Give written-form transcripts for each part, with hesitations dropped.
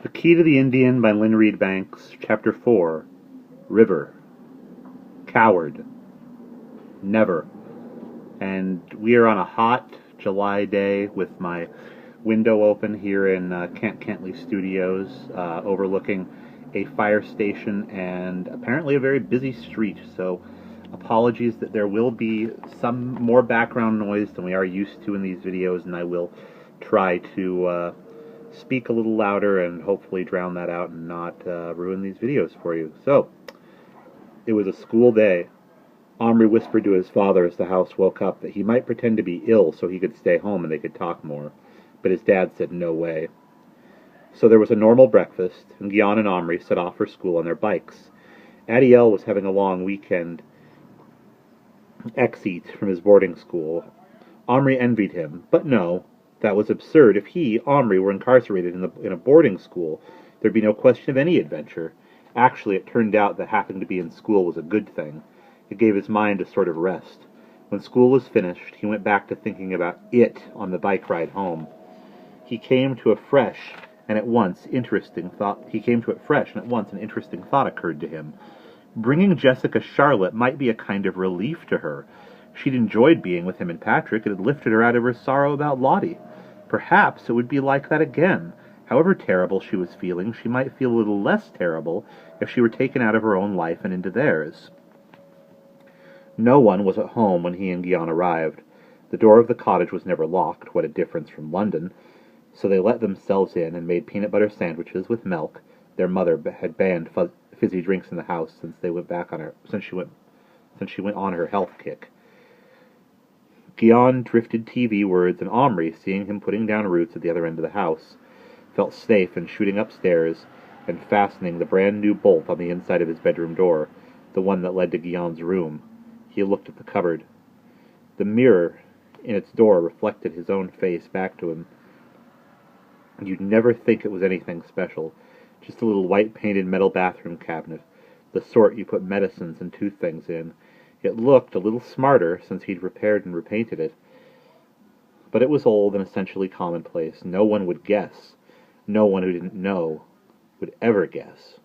The Key to the Indian by Lynne Reid Banks, Chapter 4, River, Coward, Never. And we are on a hot July day with my window open here in Kent Kentley Studios, overlooking a fire station and apparently a very busy street. So apologies that there will be some more background noise than we are used to in these videos, and I will try to speak a little louder and hopefully drown that out and not ruin these videos for you. So, it was a school day. Omri whispered to his father as the house woke up that he might pretend to be ill so he could stay home and they could talk more, but his dad said no way. So there was a normal breakfast, and Gian and Omri set off for school on their bikes. Adiel was having a long weekend exit from his boarding school. Omri envied him, but no, that was absurd. If he, Omri, were incarcerated in a boarding school, there'd be no question of any adventure. Actually, it turned out that happening to be in school was a good thing. It gave his mind a sort of rest. When school was finished, he went back to thinking about it on the bike ride home. He came to it fresh, and at once an interesting thought occurred to him. Bringing Jessica Charlotte might be a kind of relief to her. She'd enjoyed being with him and Patrick. It had lifted her out of her sorrow about Lottie. Perhaps it would be like that again. However terrible she was feeling, she might feel a little less terrible if she were taken out of her own life and into theirs. No one was at home when he and Gian arrived. The door of the cottage was never locked, what a difference from London, so they let themselves in and made peanut butter sandwiches with milk. Their mother had banned fizzy drinks in the house since she went on her health kick. Gian drifted TV words, and Omri, seeing him putting down roots at the other end of the house, felt safe in shooting upstairs and fastening the brand-new bolt on the inside of his bedroom door, the one that led to Gian's room. He looked at the cupboard. The mirror in its door reflected his own face back to him. You'd never think it was anything special. Just a little white-painted metal bathroom cabinet, the sort you put medicines and tooth things in. It looked a little smarter since he'd repaired and repainted it. But it was old and essentially commonplace. No one would guess. No one who didn't know would ever guess.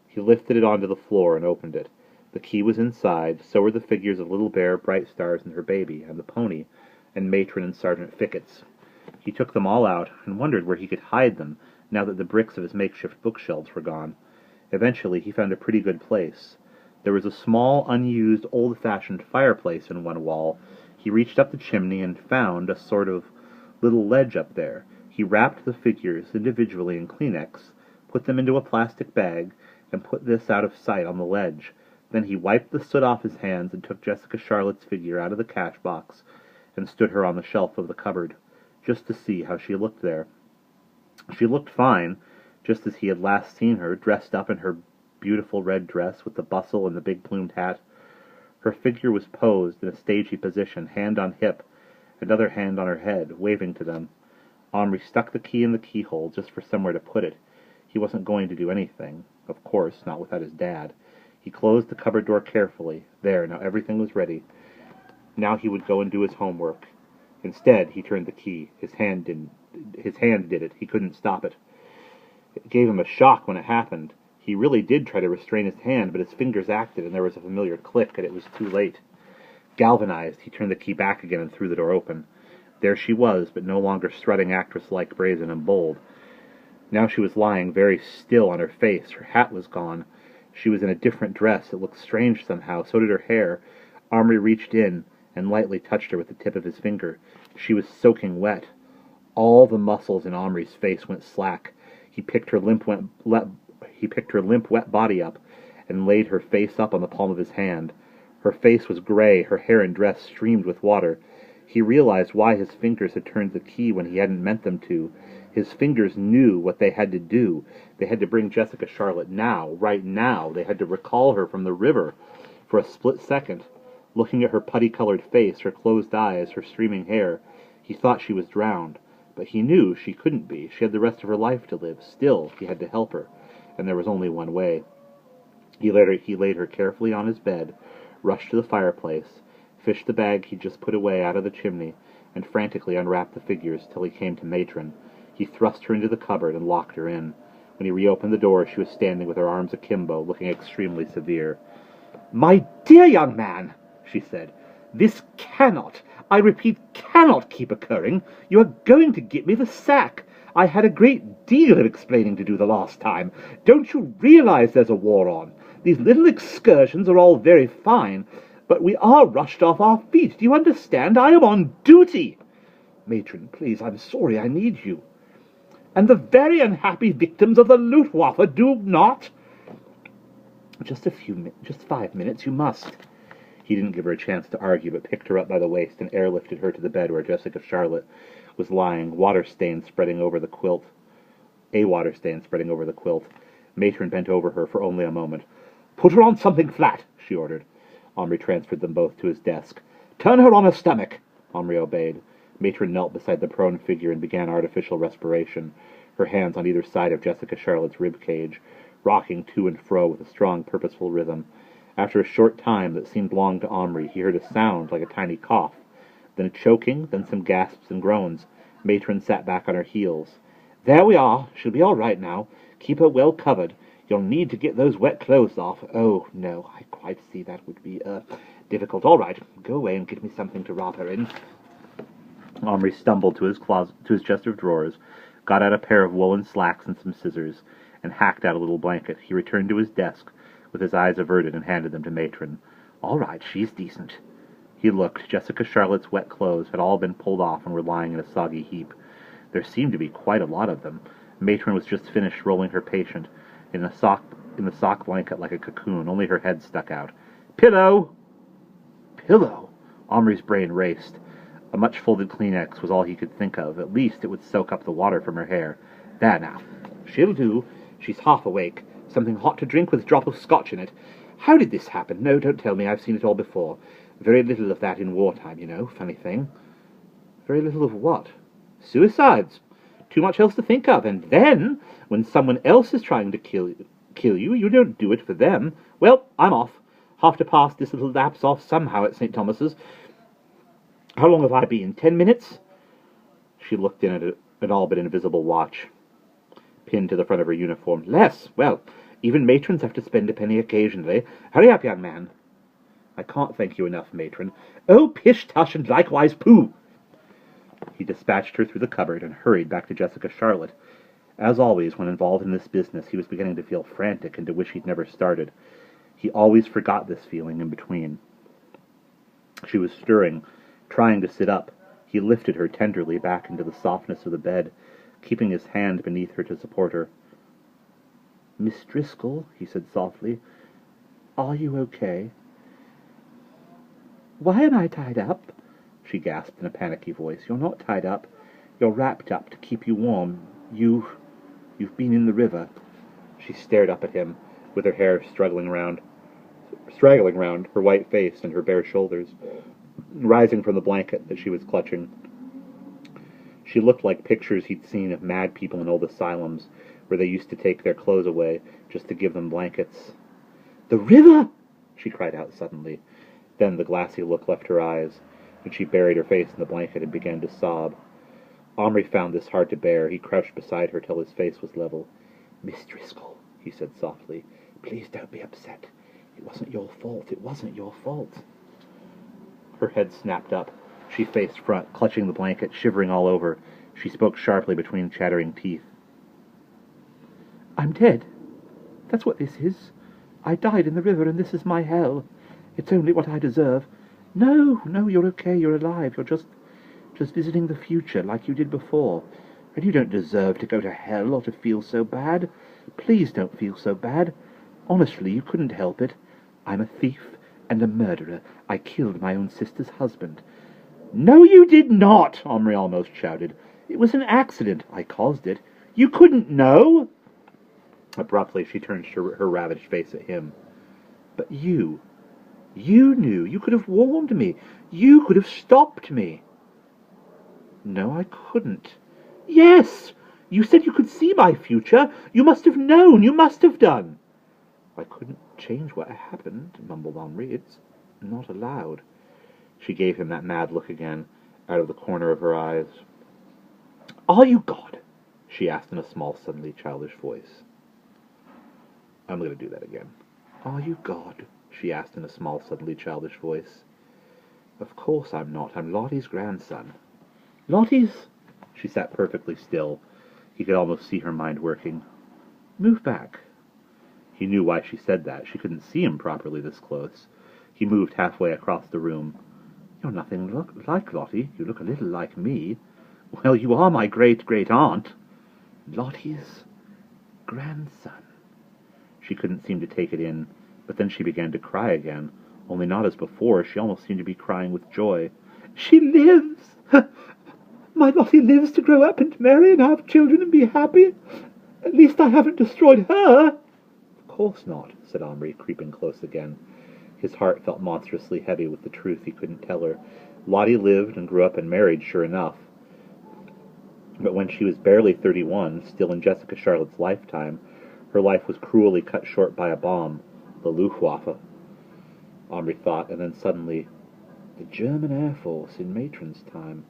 He lifted it onto the floor and opened it. The key was inside, so were the figures of Little Bear, Bright Stars, and her baby, and the pony, and Matron and Sergeant Fickets. He took them all out and wondered where he could hide them now that the bricks of his makeshift bookshelves were gone. Eventually he found a pretty good place. There was a small, unused, old-fashioned fireplace in one wall. He reached up the chimney and found a sort of little ledge up there. He wrapped the figures individually in Kleenex, put them into a plastic bag, and put this out of sight on the ledge. Then he wiped the soot off his hands and took Jessica Charlotte's figure out of the cash box and stood her on the shelf of the cupboard, just to see how she looked there. She looked fine, just as he had last seen her, dressed up in her beautiful red dress with the bustle and the big plumed hat. Her figure was posed in a stagey position, hand on hip, another hand on her head, waving to them. Omri stuck the key in the keyhole just for somewhere to put it. He wasn't going to do anything, of course, not without his dad. He closed the cupboard door carefully. There, now everything was ready. Now he would go and do his homework. Instead, he turned the key. His hand did it. He couldn't stop it. It gave him a shock when it happened. He really did try to restrain his hand, but his fingers acted, and there was a familiar click, and it was too late. Galvanized, he turned the key back again and threw the door open. There she was, but no longer strutting actress-like, brazen and bold. Now she was lying very still on her face. Her hat was gone. She was in a different dress. It looked strange somehow. So did her hair. Omri reached in and lightly touched her with the tip of his finger. She was soaking wet. All the muscles in Omri's face went slack. He picked her limp, wet body up and laid her face up on the palm of his hand. Her face was gray. Her hair and dress streamed with water. He realized why his fingers had turned the key when he hadn't meant them to. His fingers knew what they had to do. They had to bring Jessica Charlotte now, right now. They had to recall her from the river. For a split second, looking at her putty-colored face, her closed eyes, her streaming hair, he thought she was drowned. But he knew she couldn't be. She had the rest of her life to live. Still, he had to help her, and there was only one way. He laid her carefully on his bed, rushed to the fireplace, fished the bag he'd just put away out of the chimney, and frantically unwrapped the figures till he came to Matron. He thrust her into the cupboard and locked her in. When he reopened the door, she was standing with her arms akimbo, looking extremely severe. "My dear young man," she said, "this cannot, I repeat, cannot keep occurring. You are going to get me the sack. I had a great deal of explaining to do the last time. Don't you realize there's a war on? These little excursions are all very fine, but we are rushed off our feet. Do you understand? I am on duty. Matron, please, I'm sorry, I need you. And the very unhappy victims of the Luftwaffe do not. Just 5 minutes, you must." He didn't give her a chance to argue, but picked her up by the waist and airlifted her to the bed where Jessica Charlotte was lying, water stain spreading over the quilt. Matron bent over her for only a moment. "Put her on something flat," she ordered. Omri transferred them both to his desk. "Turn her on her stomach." Omri obeyed. Matron knelt beside the prone figure and began artificial respiration, her hands on either side of Jessica Charlotte's rib cage, rocking to and fro with a strong, purposeful rhythm. After a short time that seemed long to Omri, he heard a sound like a tiny cough, then a choking, then some gasps and groans. Matron sat back on her heels. "There we are. She'll be all right now. Keep her well covered. You'll need to get those wet clothes off. Oh, no, I quite see that would be, difficult. All right, go away and get me something to wrap her in." Omri stumbled to his chest of drawers, got out a pair of woolen slacks and some scissors, and hacked out a little blanket. He returned to his desk, with his eyes averted, and handed them to Matron. "All right, she's decent." He looked. Jessica Charlotte's wet clothes had all been pulled off and were lying in a soggy heap. There seemed to be quite a lot of them. Matron was just finished rolling her patient in the sock blanket like a cocoon. Only her head stuck out. "Pillow!" Pillow! Omri's brain raced. A much-folded Kleenex was all he could think of. At least it would soak up the water from her hair. "There now. She'll do. She's half awake. Something hot to drink with a drop of scotch in it. How did this happen? No, don't tell me. I've seen it all before. Very little of that in wartime, you know. Funny thing." "Very little of what?" "Suicides. Too much else to think of. And then, when someone else is trying to kill you, you don't do it for them. Well, I'm off. Have to pass this little lapse off somehow at St. Thomas's. How long have I been? 10 minutes? She looked in at an all but invisible watch pinned to the front of her uniform. "Less. Well, even matrons have to spend a penny occasionally. Hurry up, young man." "I can't thank you enough, matron." "Oh, pish-tush, and likewise pooh." He dispatched her through the cupboard and hurried back to Jessica Charlotte. As always, when involved in this business, he was beginning to feel frantic and to wish he'd never started. He always forgot this feeling in between. She was stirring, trying to sit up. He lifted her tenderly back into the softness of the bed, keeping his hand beneath her to support her. "Miss Driscoll," he said softly, "are you okay?" "Why am I tied up?" she gasped in a panicky voice. "You're not tied up. You're wrapped up to keep you warm. You've been in the river." She stared up at him, with her hair straggling round her white face and her bare shoulders, rising from the blanket that she was clutching. She looked like pictures he'd seen of mad people in old asylums, where they used to take their clothes away just to give them blankets. "The river!" she cried out suddenly. Then the glassy look left her eyes, and she buried her face in the blanket and began to sob. Omri found this hard to bear. He crouched beside her till his face was level. "Miss Driscoll," he said softly, "please don't be upset. It wasn't your fault. It wasn't your fault." Her head snapped up. She faced front, clutching the blanket, shivering all over. She spoke sharply between chattering teeth. "I'm dead. That's what this is. I died in the river, and this is my hell. It's only what I deserve. No, you're okay. You're alive. You're just visiting the future, like you did before. And you don't deserve to go to hell or to feel so bad. Please don't feel so bad. Honestly, you couldn't help it. I'm a thief and a murderer. I killed my own sister's husband." "No, you did not!" Omri almost shouted. "It was an accident. I caused it. You couldn't know!" Abruptly, she turned her ravaged face at him. "But you knew. You could have warned me. You could have stopped me." "No, I couldn't." "Yes! You said you could see my future. You must have known. You must have done." "I couldn't change what happened," mumbled Omri. "It's not allowed." She gave him that mad look again, out of the corner of her eyes. "Are you God? she asked in a small, suddenly childish voice. I'm going to do that again. Are you God? She asked in a small, suddenly childish voice. Of course I'm not. I'm Lottie's grandson. Lottie's? She sat perfectly still. He could almost see her mind working. Move back. He knew why she said that. She couldn't see him properly this close. He moved halfway across the room. You're nothing like Lottie. You look a little like me. Well, you are my great-great-aunt. Lottie's grandson. She couldn't seem to take it in, but then she began to cry again, only not as before. She almost seemed to be crying with joy. She lives! My Lottie lives to grow up and marry and have children and be happy. At least I haven't destroyed her. Of course not, said Omri, creeping close again. His heart felt monstrously heavy with the truth he couldn't tell her. Lottie lived and grew up and married, sure enough. But when she was barely 31, still in Jessica Charlotte's lifetime, her life was cruelly cut short by a bomb, the Luftwaffe. Omri thought, and then suddenly, the German Air Force in Matron's time.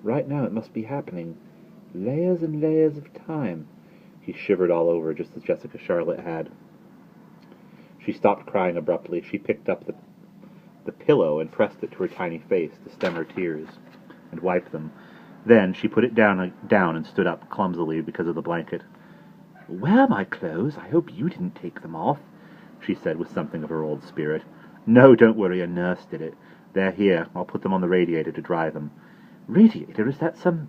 Right now it must be happening. Layers and layers of time. He shivered all over, just as Jessica Charlotte had. She stopped crying abruptly. She picked up the pillow and pressed it to her tiny face to stem her tears, and wiped them. Then she put it down and stood up clumsily because of the blanket. Where are my clothes? I hope you didn't take them off, she said with something of her old spirit. No, don't worry, a nurse did it. They're here. I'll put them on the radiator to dry them. Radiator? Is that some